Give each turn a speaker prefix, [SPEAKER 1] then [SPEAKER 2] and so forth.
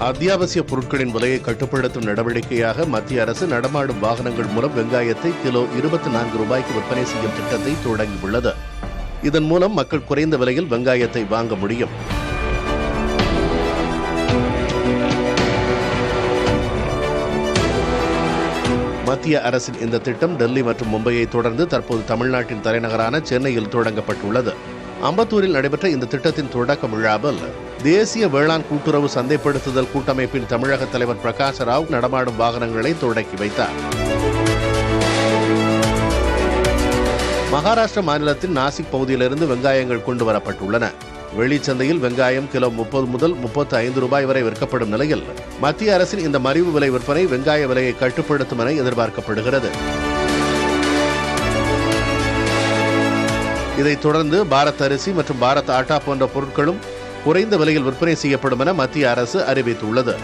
[SPEAKER 1] அத்தியாவசிய பொருட்களின் விலையை கட்டுப்படுத்தும் நடவடிக்கையாக மத்திய அரசு நடமாடும் வாகனங்கள் மூலம் வெங்காயத்தை கிலோ 24 ரூபாய்க்கு விற்பனை செய்யும் திட்டத்தை தொடங்கியுள்ளது. இதன் மூலம் மக்கள் குறைந்த விலையில் வெங்காயத்தை வாங்க முடியும். மத்திய அரசின் இந்த திட்டம் டெல்லி மற்றும் மும்பையை தொடர்ந்து தற்போது தமிழ்நாட்டின் தலைநகரான சென்னையில் தொடங்கப்பட்டுள்ளது. அம்பத்தூரில் நடைபெற்ற இந்த திட்டத்தின் தொடக்க விழாவில் தேசிய வேளாண் கூட்டுறவு சந்தைப்படுத்துதல் கூட்டமைப்பின் தமிழக தலைவர் பிரகாஷ் ராவ் நடமாடும் வாகனங்களை தொடக்கி வைத்தார். மகாராஷ்டிரா மாநிலத்தின் நாசிக் பகுதியிலிருந்து வெங்காயங்கள் கொண்டு வரப்பட்டுள்ளன. வெளிச்சந்தையில் வெங்காயம் கிலோ 30 முதல் 35 ரூபாய் வரை விற்கப்படும் நிலையில் மத்திய அரசின் இந்த மலிவு விலை விற்பனை வெங்காய விலையை கட்டுப்படுத்தும் என எதிர்பார்க்கப்படுகிறது. இதைத் தொடர்ந்து பாரத் அரிசி மற்றும் பாரத் ஆட்டா போன்ற பொருட்களும் குறைந்த விலையில் விற்பனை செய்யப்படும் என மத்திய அரசு அறிவித்துள்ளது.